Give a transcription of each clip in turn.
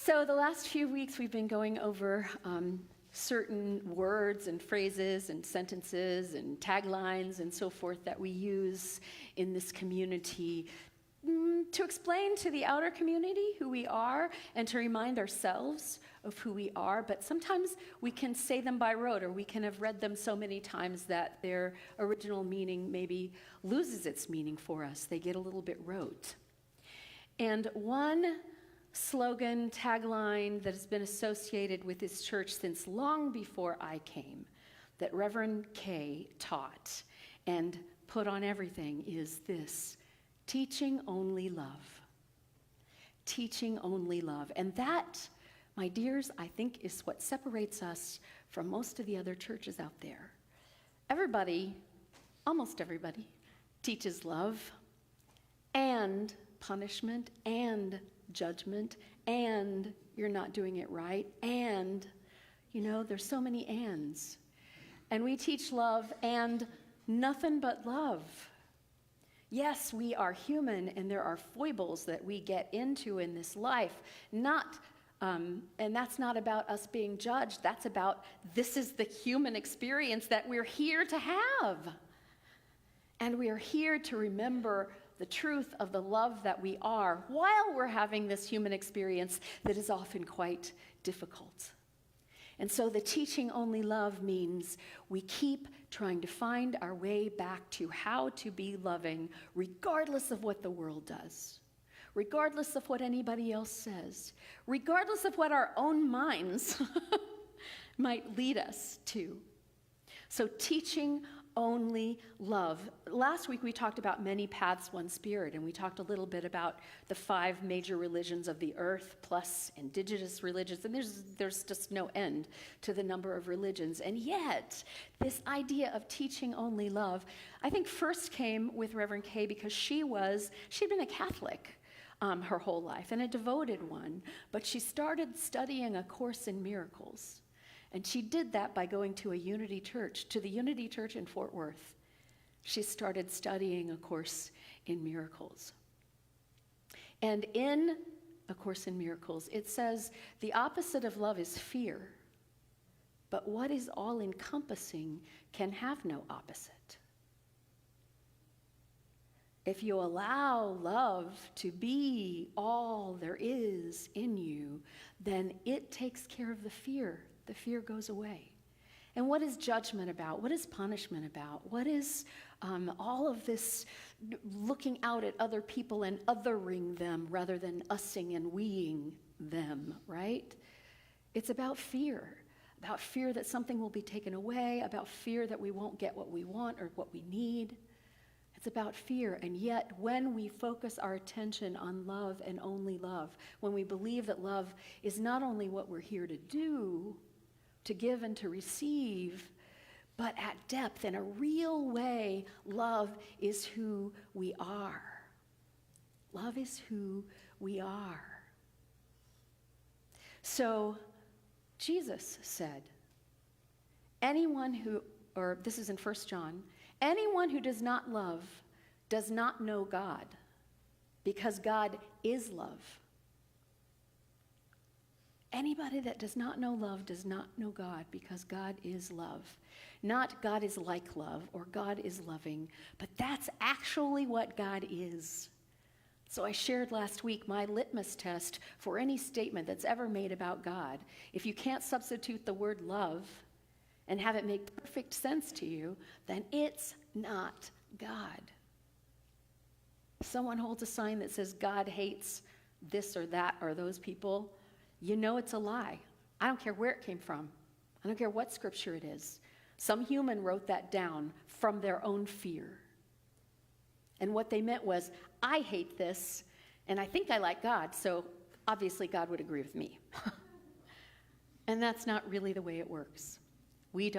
So the last few weeks we've been going over certain words and phrases and sentences and taglines and so forth that we use in this community to explain to the outer community who we are and to remind ourselves of who we are. But sometimes we can say them by rote, or we can have read them so many times that their original meaning maybe loses its meaning for us. They get a little bit rote. And one slogan, tagline that has been associated with this church since long before I came, that Reverend Kay taught and put on everything, is this: teaching only love. Teaching only love. And that, my dears, I think is what separates us from most of the other churches out there. Everybody, almost everybody, teaches love and punishment and judgment, and you're not doing it right, and, there's so many ands. And we teach love and nothing but love. Yes, we are human, and there are foibles that we get into in this life, and that's not about us being judged. That's about, this is the human experience that we're here to have. And we are here to remember the truth of the love that we are while we're having this human experience that is often quite difficult. And so the teaching only love means we keep trying to find our way back to how to be loving, regardless of what the world does, regardless of what anybody else says, regardless of what our own minds might lead us to. So teaching only love. Last week we talked about many paths, one spirit, and we talked a little bit about the 5 major religions of the earth, plus indigenous religions, and there's just no end to the number of religions. And yet, this idea of teaching only love, I think first came with Reverend Kay because she'd been a Catholic her whole life, and a devoted one, but she started studying A Course in Miracles. And she did that by going to the Unity Church in Fort Worth. She started studying A Course in Miracles. And in A Course in Miracles, it says, the opposite of love is fear, but what is all-encompassing can have no opposite. If you allow love to be all there is in you, then it takes care of the fear. The fear goes away. And what is judgment about? What is punishment about? What is all of this looking out at other people and othering them rather than using and weing them, right? It's about fear that something will be taken away, about fear that we won't get what we want or what we need. It's about fear. And yet, when we focus our attention on love and only love, when we believe that love is not only what we're here to do, to give and to receive, but at depth, in a real way, love is who we are. Love is who we are. So Jesus said, this is in 1 John, anyone who does not love does not know God, because God is love. Anybody that does not know love does not know God, because God is love. Not God is like love or God is loving, but that's actually what God is. So I shared last week my litmus test for any statement that's ever made about God. If you can't substitute the word love and have it make perfect sense to you, then it's not God. If someone holds a sign that says God hates this or that or those people, you know it's a lie. I don't care where it came from. I don't care what scripture it is. Some human wrote that down from their own fear. And what they meant was, I hate this, and I think I like God, so obviously God would agree with me. And that's not really the way it works. We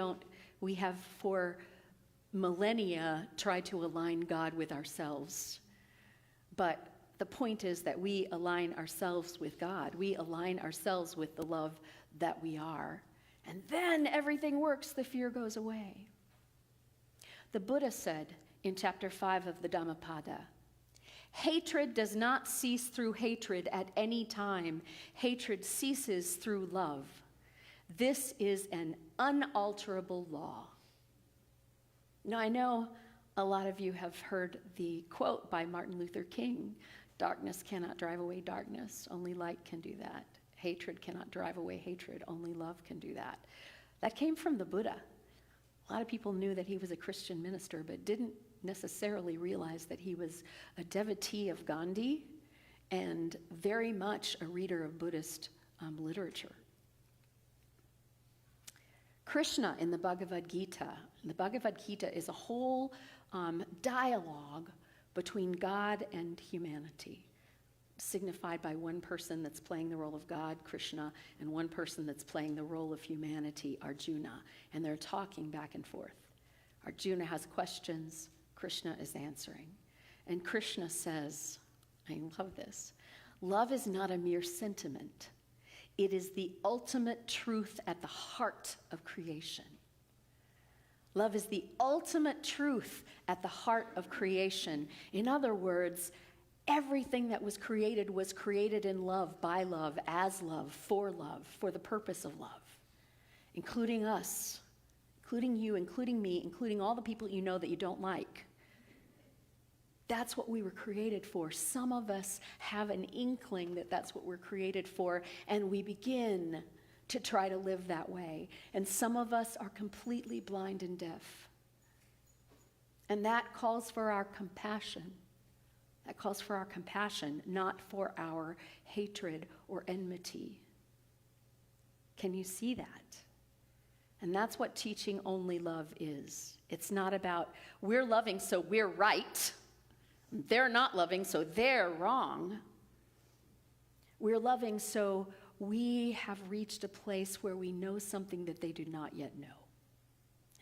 have for millennia tried to align God with ourselves. But the point is that we align ourselves with God. We align ourselves with the love that we are. And then everything works, the fear goes away. The Buddha said in chapter 5 of the Dhammapada, Hatred does not cease through hatred at any time. Hatred ceases through love. This is an unalterable law. Now, I know a lot of you have heard the quote by Martin Luther King, "Darkness cannot drive away darkness, only light can do that. Hatred cannot drive away hatred, only love can do that." That came from the Buddha. A lot of people knew that he was a Christian minister, but didn't necessarily realize that he was a devotee of Gandhi and very much a reader of Buddhist literature. Krishna in the Bhagavad Gita. The Bhagavad Gita is a whole dialogue between God and humanity, signified by one person that's playing the role of God, Krishna, and one person that's playing the role of humanity, Arjuna. And they're talking back and forth. Arjuna has questions, Krishna is answering. And Krishna says, I love this, love is not a mere sentiment. It is the ultimate truth at the heart of creation. Love is the ultimate truth at the heart of creation. In other words, everything that was created in love, by love, as love, for the purpose of love, including us, including you, including me, including all the people you know that you don't like. That's what we were created for. Some of us have an inkling that that's what we're created for, and we begin to try to live that way. And some of us are completely blind and deaf. And that calls for our compassion. That calls for our compassion, not for our hatred or enmity. Can you see that? And that's what teaching only love is. It's not about we're loving so we're right. They're not loving so they're wrong. We're loving so we have reached a place where we know something that they do not yet know.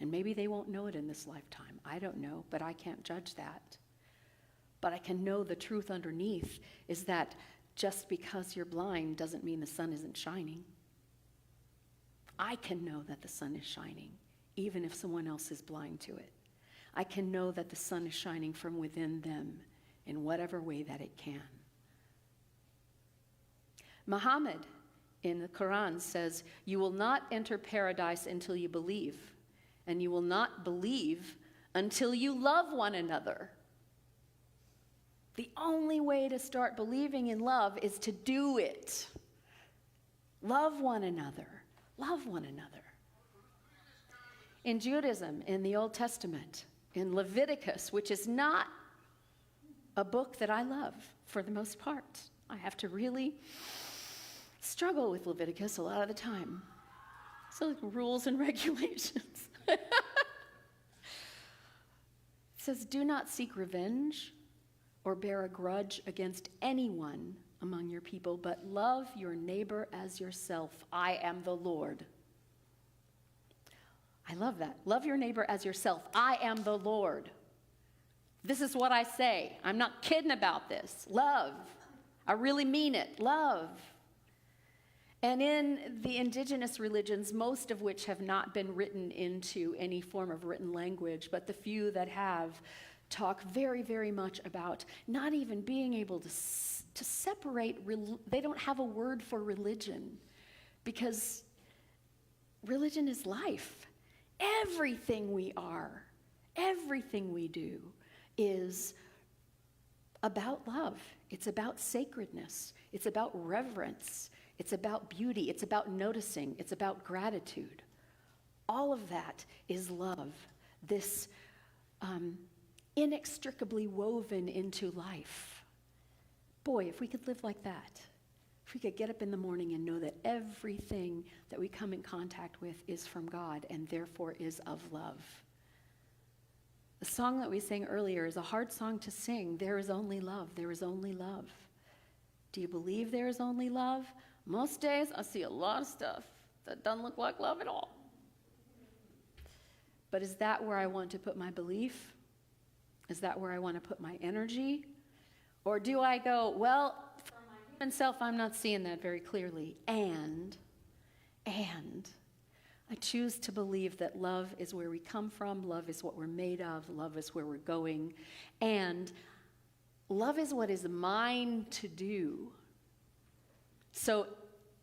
And maybe they won't know it in this lifetime. I don't know, but I can't judge that. But I can know the truth underneath is that just because you're blind doesn't mean the sun isn't shining. I can know that the sun is shining, even if someone else is blind to it. I can know that the sun is shining from within them in whatever way that it can. Muhammad in the Quran says, "You will not enter paradise until you believe, and you will not believe until you love one another." The only way to start believing in love is to do it. Love one another. Love one another. In Judaism, in the Old Testament, in Leviticus, which is not a book that I love for the most part. I have to really struggle with Leviticus a lot of the time. So like rules and regulations. It says, "Do not seek revenge or bear a grudge against anyone among your people, but love your neighbor as yourself. I am the Lord." I love that. Love your neighbor as yourself. I am the Lord. This is what I say. I'm not kidding about this. Love. I really mean it. Love. And in the indigenous religions, most of which have not been written into any form of written language, but the few that have talk very, very much about not even being able to separate. They don't have a word for religion because religion is life. Everything we are, everything we do is about love. It's about sacredness. It's about reverence. It's about beauty. It's about noticing. It's about gratitude. All of that is love, this inextricably woven into life. Boy, if we could live like that, if we could get up in the morning and know that everything that we come in contact with is from God and therefore is of love. The song that we sang earlier is a hard song to sing. There is only love. There is only love. Do you believe there is only love? Most days I see a lot of stuff that doesn't look like love at all. But is that where I want to put my belief? Is that where I want to put my energy? Or do I go, well, for my human self, I'm not seeing that very clearly. And I choose to believe that love is where we come from, love is what we're made of, love is where we're going. And Love is what is mine to do. So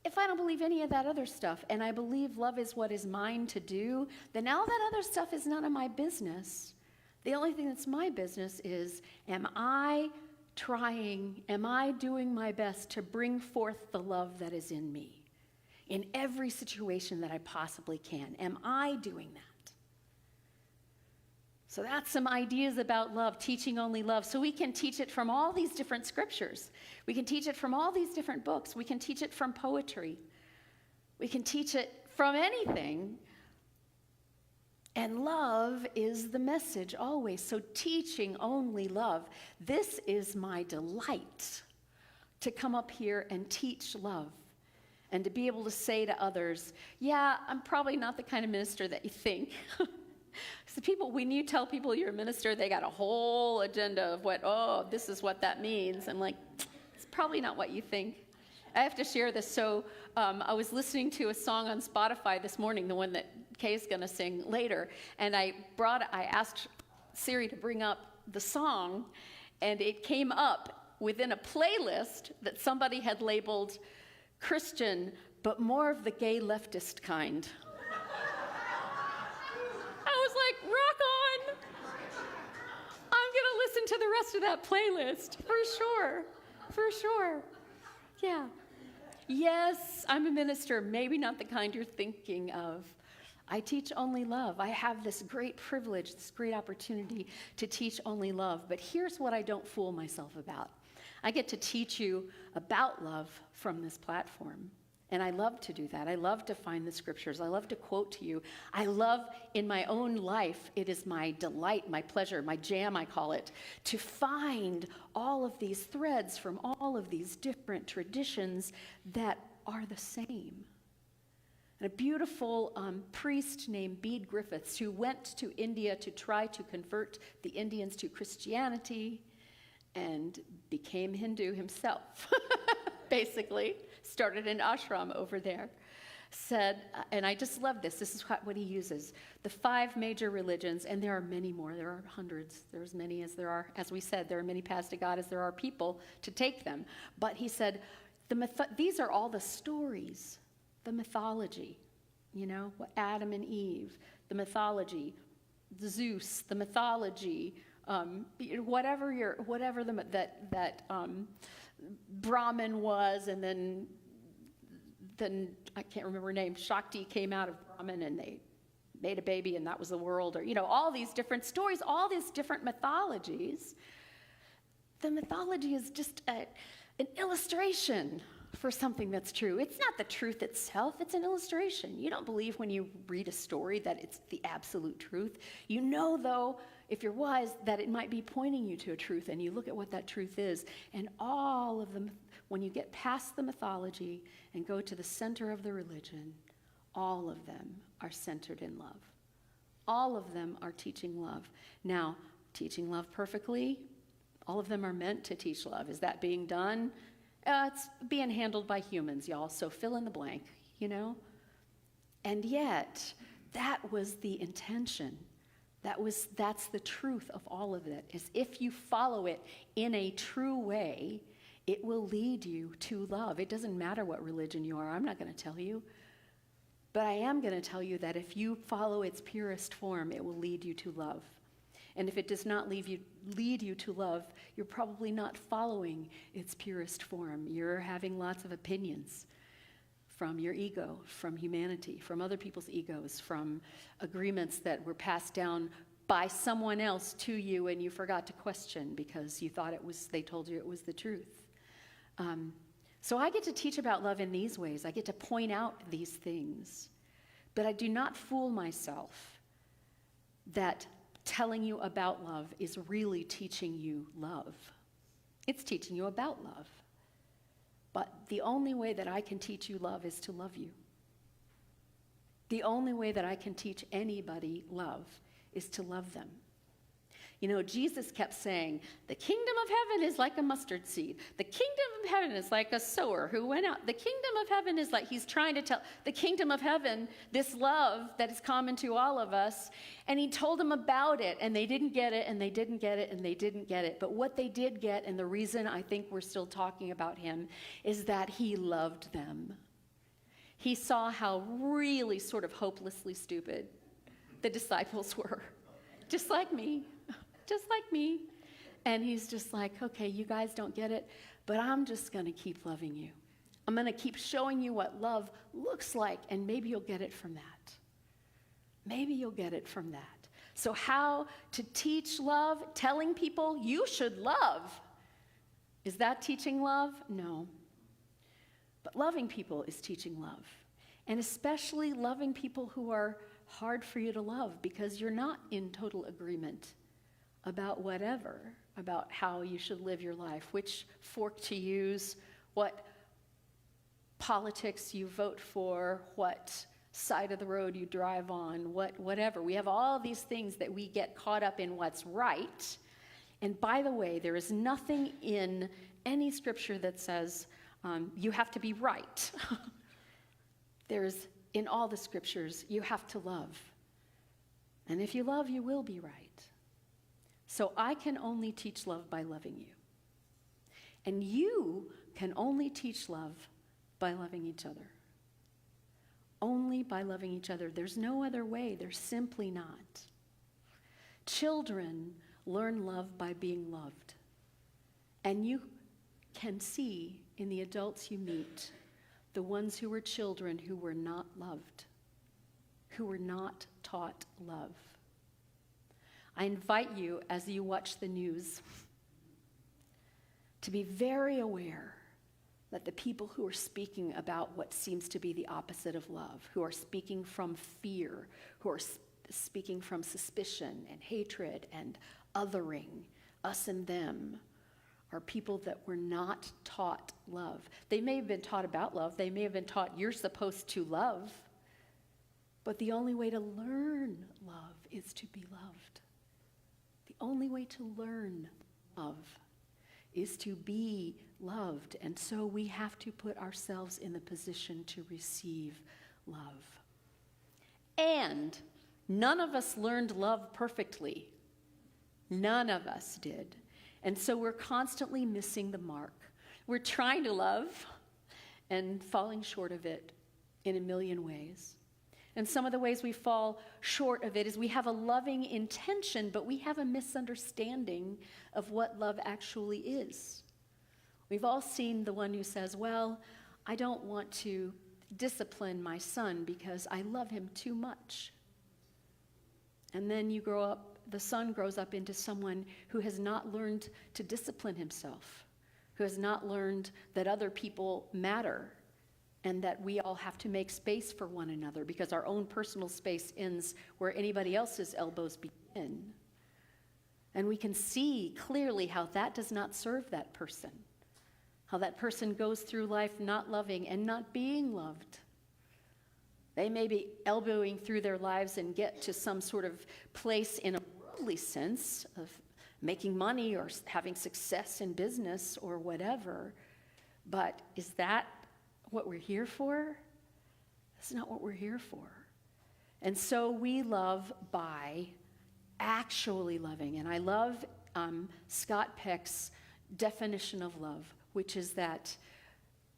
if I don't believe any of that other stuff, and I believe love is what is mine to do, then all that other stuff is none of my business. The only thing that's my business is, am I doing my best to bring forth the love that is in me in every situation that I possibly can? Am I doing that? So that's some ideas about love, teaching only love. So we can teach it from all these different scriptures. We can teach it from all these different books. We can teach it from poetry. We can teach it from anything. And love is the message always. So teaching only love. This is my delight, to come up here and teach love. And to be able to say to others, yeah, I'm probably not the kind of minister that you think. So when you tell people you're a minister, they got a whole agenda of this is what that means. I'm like, it's probably not what you think. I have to share this. So I was listening to a song on Spotify this morning, the one that Kay's going to sing later, and I asked Siri to bring up the song, and it came up within a playlist that somebody had labeled Christian, but more of the gay leftist kind. Like, rock on. I'm going to listen to the rest of that playlist, for sure. Yeah. Yes, I'm a minister, maybe not the kind you're thinking of. I teach only love. I have this great privilege, this great opportunity to teach only love. But here's what I don't fool myself about. I get to teach you about love from this platform. And I love to do that. I love to find the scriptures. I love to quote to you. I love in my own life, it is my delight, my pleasure, my jam, I call it, to find all of these threads from all of these different traditions that are the same. And a beautiful priest named Bede Griffiths, who went to India to try to convert the Indians to Christianity and became Hindu himself, basically, started an ashram over there, said, and I just love this, this is what he uses, the 5 major religions, and there are many more, there are hundreds, there are as many as there are, as we said, there are many paths to God as there are people to take them. But he said, these are all the stories, the mythology, Adam and Eve, the mythology, Zeus, the mythology, whatever that Brahman was, and then I can't remember her name, Shakti came out of Brahman and they made a baby and that was the world, or all these different stories, all these different mythologies. The mythology is just an illustration for something that's true. It's not the truth itself, it's an illustration. You don't believe when you read a story that it's the absolute truth. You know, though, if you're wise, that it might be pointing you to a truth, and you look at what that truth is. And all of them, when you get past the mythology and go to the center of the religion, all of them are centered in love. All of them are teaching love. Now, teaching love perfectly, all of them are meant to teach love. Is that being done? It's being handled by humans, y'all, so fill in the blank, And yet, that was the intention. That's the truth of all of it, is if you follow it in a true way, it will lead you to love. It doesn't matter what religion you are. I'm not going to tell you. But I am going to tell you that if you follow its purest form, it will lead you to love. And if it does not lead you to love, you're probably not following its purest form. You're having lots of opinions from your ego, from humanity, from other people's egos, from agreements that were passed down by someone else to you and you forgot to question because you thought they told you it was the truth. So I get to teach about love in these ways. I get to point out these things. But I do not fool myself that telling you about love is really teaching you love. It's teaching you about love. But the only way that I can teach you love is to love you. The only way that I can teach anybody love is to love them. You know, Jesus kept saying, the kingdom of heaven is like a mustard seed. The kingdom of heaven is like a sower who went out. The kingdom of heaven is like, he's trying to tell the kingdom of heaven, this love that is common to all of us. And he told them about it, and they didn't get it, and they didn't get it, and they didn't get it. But what they did get, and the reason I think we're still talking about him, is that he loved them. He saw how really sort of hopelessly stupid the disciples were, just like me. Just like me. And he's just like, okay, you guys don't get it, but I'm just going to keep loving you. I'm going to keep showing you what love looks like, and maybe you'll get it from that. Maybe you'll get it from that. So how to teach love? Telling people you should love. Is that teaching love? No. But loving people is teaching love. And especially loving people who are hard for you to love because you're not in total agreement about whatever, about how you should live your life, which fork to use, what politics you vote for, what side of the road you drive on, whatever. We have all these things that we get caught up in what's right. And by the way, there is nothing in any scripture that says you have to be right. There's, in all the scriptures, you have to love. And if you love, you will be right. So I can only teach love by loving you. And you can only teach love by loving each other. Only by loving each other. There's no other way. There's simply not. Children learn love by being loved. And you can see in the adults you meet the ones who were children who were not loved, who were not taught love. I invite you, as you watch the news, to be very aware that the people who are speaking about what seems to be the opposite of love, who are speaking from fear, who are speaking from suspicion and hatred and othering, us and them, are people that were not taught love. They may have been taught about love. They may have been taught you're supposed to love. But the only way to learn love is to be loved. The only way to learn love is to be loved. And so we have to put ourselves in the position to receive love. And none of us learned love perfectly. None of us did. And so we're constantly missing the mark. We're trying to love and falling short of it in a million ways. And some of the ways we fall short of it is we have a loving intention, but we have a misunderstanding of what love actually is. We've all seen the one who says, well, I don't want to discipline my son because I love him too much. And then you grow up, the son grows up into someone who has not learned to discipline himself, who has not learned that other people matter and that we all have to make space for one another because our own personal space ends where anybody else's elbows begin. And we can see clearly how that does not serve that person, how that person goes through life not loving and not being loved. They may be elbowing through their lives and get to some sort of place in a worldly sense of making money or having success in business or whatever. But is that what we're here for? That's not what we're here for. And so we love by actually loving. And I love Scott Peck's definition of love, which is that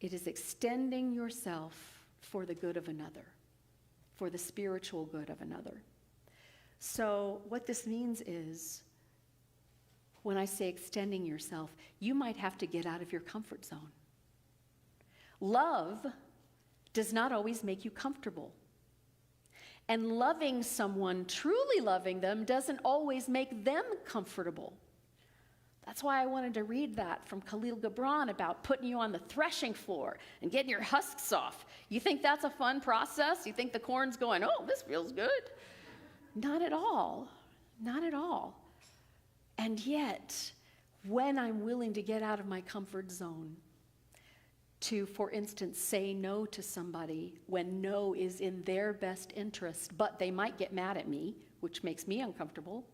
it is extending yourself for the good of another, for the spiritual good of another. So what this means is, when I say extending yourself, you might have to get out of your comfort zone. Love does not always make you comfortable. And loving someone, truly loving them, doesn't always make them comfortable. That's why I wanted to read that from Khalil Gibran about putting you on the threshing floor and getting your husks off. You think that's a fun process? You think the corn's going, oh, this feels good? Not at all. Not at all. And yet, when I'm willing to get out of my comfort zone, to, for instance, say no to somebody when no is in their best interest, but they might get mad at me, which makes me uncomfortable.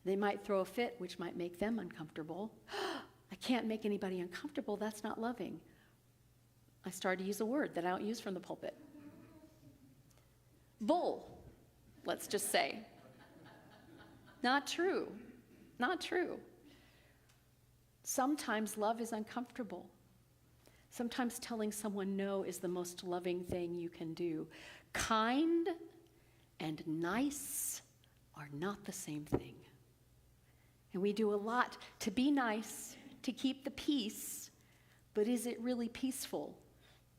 They might throw a fit, which might make them uncomfortable. I can't make anybody uncomfortable. That's not loving. I started to use a word that I don't use from the pulpit. Bull, let's just say. Not true. Not true. Sometimes love is uncomfortable. Sometimes telling someone no is the most loving thing you can do. Kind and nice are not the same thing. And we do a lot to be nice, to keep the peace, but is it really peaceful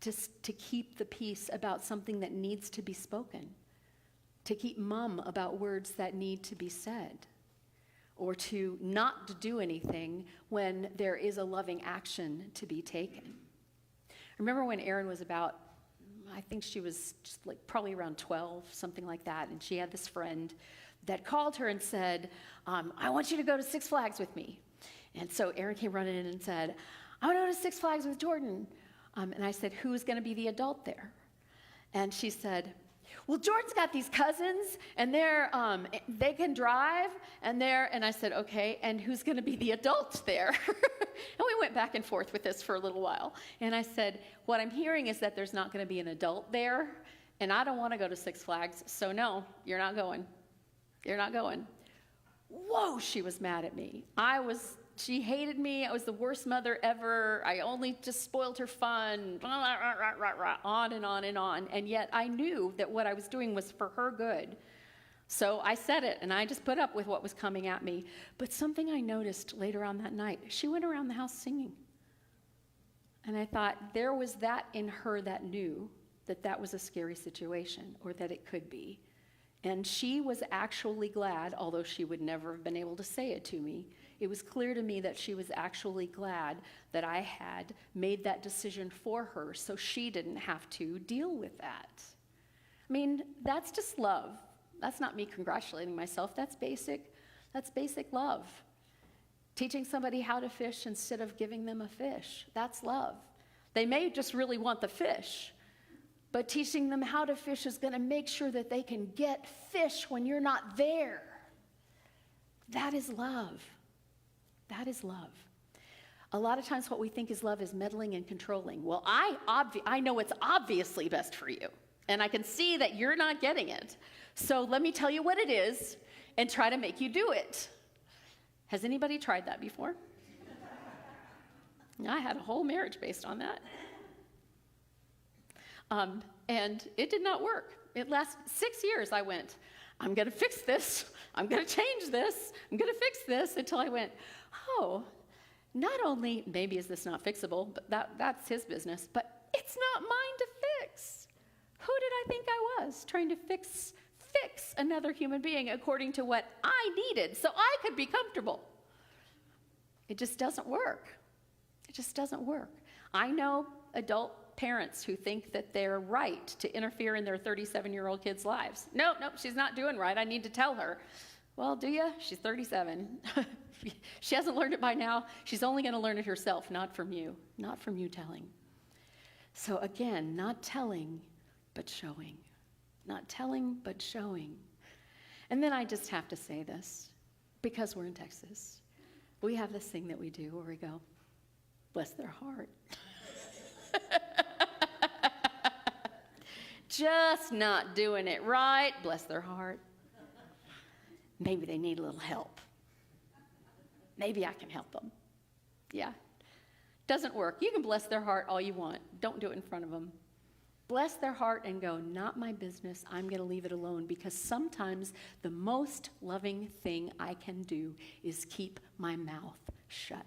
to keep the peace about something that needs to be spoken? To keep mum about words that need to be said? Or to not do anything when there is a loving action to be taken? Remember when Erin was about, I think she was just like probably around 12, something like that, and she had this friend that called her and said, I want you to go to Six Flags with me. And so Erin came running in and said, I want to go to Six Flags with Jordan. And I said, who's going to be the adult there? And she said, well, Jordan's got these cousins, and they can drive, and I said, okay, and who's going to be the adult there? And we went back and forth with this for a little while. And I said, what I'm hearing is that there's not going to be an adult there, and I don't want to go to Six Flags, so no, you're not going. You're not going. Whoa, she was mad at me. She hated me. I was the worst mother ever. I only just spoiled her fun, on and on and on. And yet I knew that what I was doing was for her good. So I said it, and I just put up with what was coming at me. But something I noticed later on that night, she went around the house singing. And I thought there was that in her that knew that that was a scary situation, or that it could be. And she was actually glad, although she would never have been able to say it to me. It was clear to me that she was actually glad that I had made that decision for her so she didn't have to deal with that. I mean, that's just love. That's not me congratulating myself. That's basic love. Teaching somebody how to fish instead of giving them a fish. That's love. They may just really want the fish, but teaching them how to fish is going to make sure that they can get fish when you're not there. That is love. That is love. A lot of times what we think is love is meddling and controlling. Well, I know what's obviously best for you, and I can see that you're not getting it. So let me tell you what it is and try to make you do it. Has anybody tried that before? I had a whole marriage based on that. And it did not work. It lasted 6 years. I went, I'm going to fix this. I'm going to change this. I'm going to fix this, until I went, oh, not only maybe is this not fixable, but that's his business, but it's not mine to fix. Who did I think I was, trying to fix another human being according to what I needed so I could be comfortable? It just doesn't work. It just doesn't work. I know adult parents who think that they're right to interfere in their 37-year-old kids' lives. Nope, she's not doing right. I need to tell her. Well, do you? She's 37. She hasn't learned it by now. She's only going to learn it herself, not from you telling. So again, not telling, but showing. Not telling, but showing. And then I just have to say this, because we're in Texas. We have this thing that we do where we go, bless their heart. Just not doing it right, bless their heart. Maybe they need a little help. Maybe I can help them. Yeah. Doesn't work. You can bless their heart all you want. Don't do it in front of them. Bless their heart and go, not my business. I'm going to leave it alone, because sometimes the most loving thing I can do is keep my mouth shut.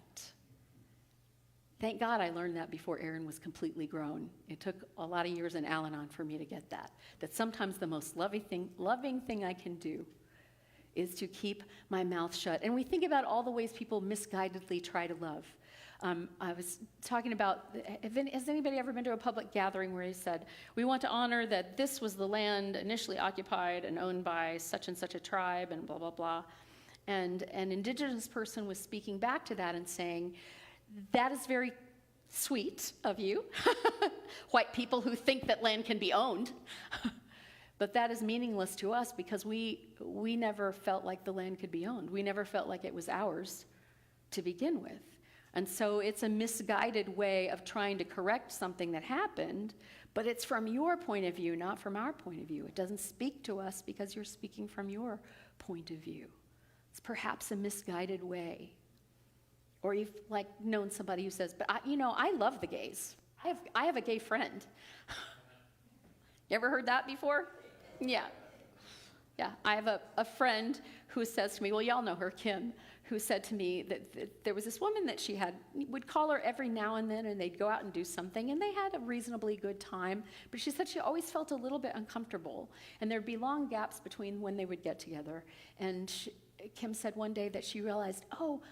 Thank God I learned that before Erin was completely grown. It took a lot of years in Al-Anon for me to get that sometimes the most loving thing I can do is to keep my mouth shut. And we think about all the ways people misguidedly try to love. I was talking about, has anybody ever been to a public gathering where he said, we want to honor that this was the land initially occupied and owned by such and such a tribe and blah, blah, blah. And an indigenous person was speaking back to that and saying, that is very sweet of you, white people who think that land can be owned. But that is meaningless to us because we never felt like the land could be owned. We never felt like it was ours to begin with. And so it's a misguided way of trying to correct something that happened, but it's from your point of view, not from our point of view. It doesn't speak to us because you're speaking from your point of view. It's perhaps a misguided way. Or you've known somebody who says, but I love the gays. I have a gay friend. You ever heard that before? Yeah. I have a friend who says to me, well, y'all know her, Kim, who said to me that there was this woman that she would call her every now and then, and they'd go out and do something, and they had a reasonably good time. But she said she always felt a little bit uncomfortable, and there'd be long gaps between when they would get together. And Kim said one day that she realized, oh,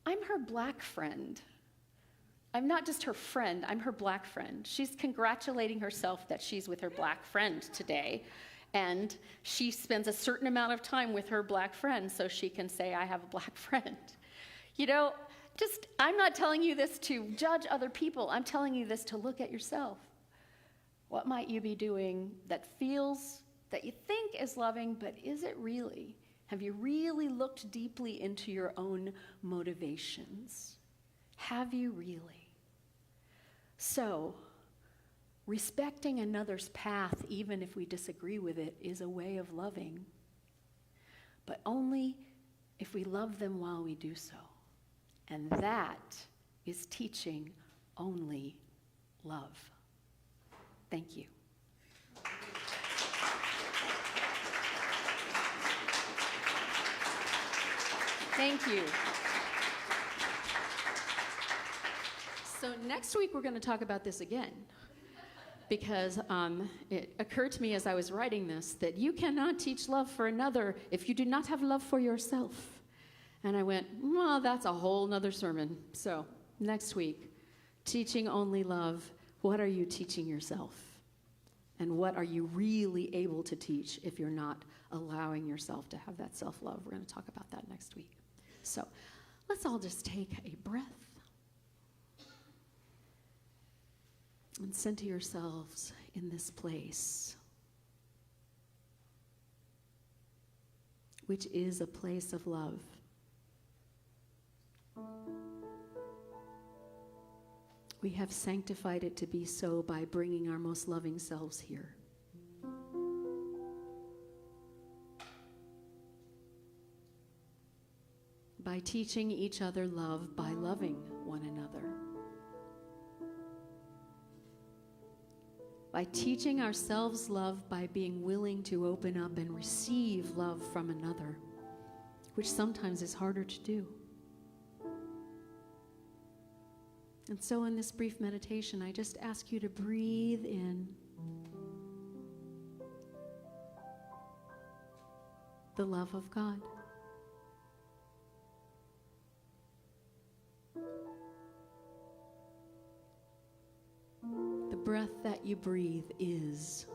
I'm her black friend. I'm not just her friend, I'm her black friend. She's congratulating herself that she's with her black friend today. And she spends a certain amount of time with her black friend so she can say, I have a black friend. I'm not telling you this to judge other people. I'm telling you this to look at yourself. What might you be doing that you think is loving, but is it really? Have you really looked deeply into your own motivations? Have you really? So, respecting another's path, even if we disagree with it, is a way of loving, but only if we love them while we do so. And that is teaching only love. Thank you. Thank you. So next week we're going to talk about this again, because it occurred to me as I was writing this that you cannot teach love for another if you do not have love for yourself. And I went, well, that's a whole nother sermon. So next week, teaching only love, what are you teaching yourself? And what are you really able to teach if you're not allowing yourself to have that self-love? We're going to talk about that next week. So let's all just take a breath and center yourselves in this place, which is a place of love. We have sanctified it to be so by bringing our most loving selves here. By teaching each other love, by loving one another. By teaching ourselves love, by being willing to open up and receive love from another, which sometimes is harder to do. And so in this brief meditation, I just ask you to breathe in the love of God. The breath that you breathe is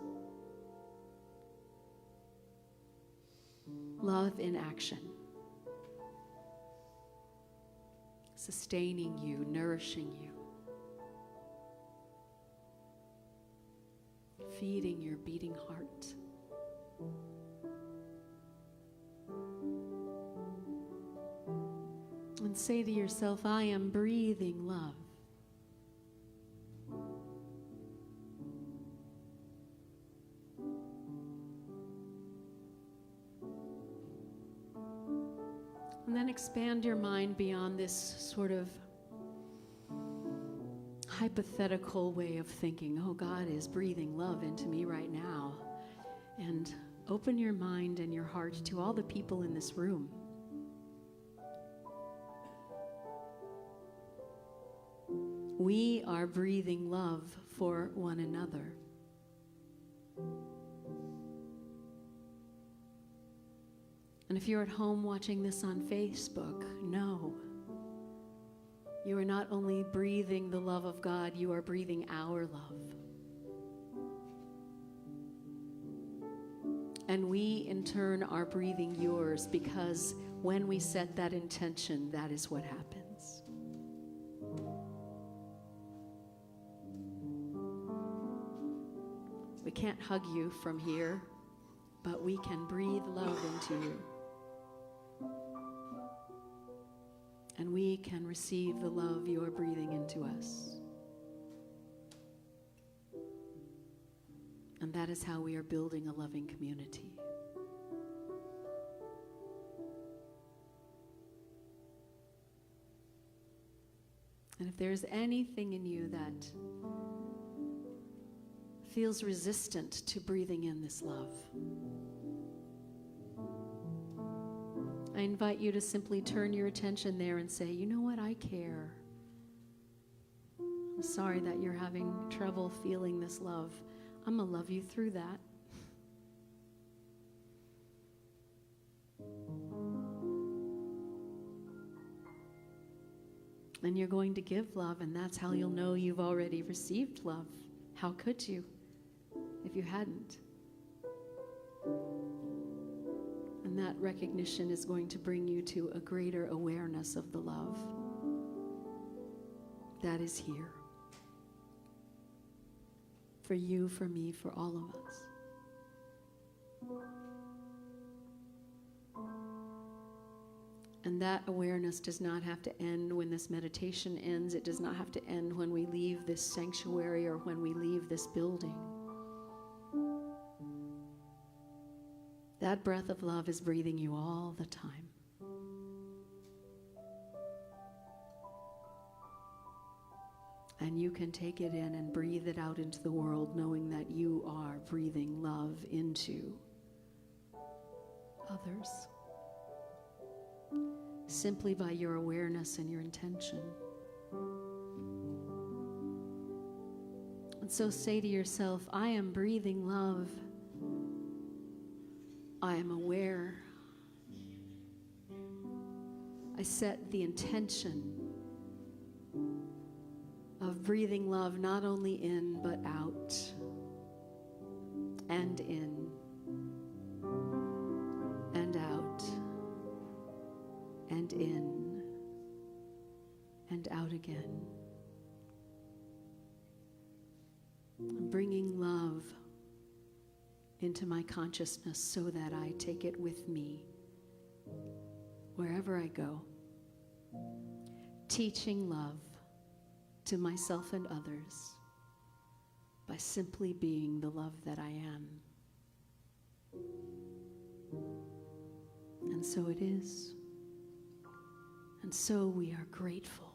love in action. Sustaining you, nourishing you, feeding your beating heart. And say to yourself, I am breathing love. And then expand your mind beyond this sort of hypothetical way of thinking, oh, God is breathing love into me right now. And open your mind and your heart to all the people in this room. We are breathing love for one another. And if you're at home watching this on Facebook, know you are not only breathing the love of God, you are breathing our love. And we, in turn, are breathing yours, because when we set that intention, that is what happens. We can't hug you from here. but we can breathe love into you. And we can receive the love you are breathing into us. And that is how we are building a loving community. And if there's anything in you that feels resistant to breathing in this love, I invite you to simply turn your attention there and say, you know what, I care. I'm sorry that you're having trouble feeling this love. I'm going to love you through that. And you're going to give love, and that's how you'll know you've already received love. How could you if you hadn't? And that recognition is going to bring you to a greater awareness of the love that is here. For you, for me, for all of us. And that awareness does not have to end when this meditation ends. It does not have to end when we leave this sanctuary or when we leave this building. That breath of love is breathing you all the time. And you can take it in and breathe it out into the world, knowing that you are breathing love into others. Simply by your awareness and your intention. And so say to yourself, I am breathing love. I am aware. I set the intention of breathing love not only in but out, and in and out, and in and out again. I'm bringing love into my consciousness so that I take it with me wherever I go, teaching love to myself and others by simply being the love that I am. And so it is. And so we are grateful.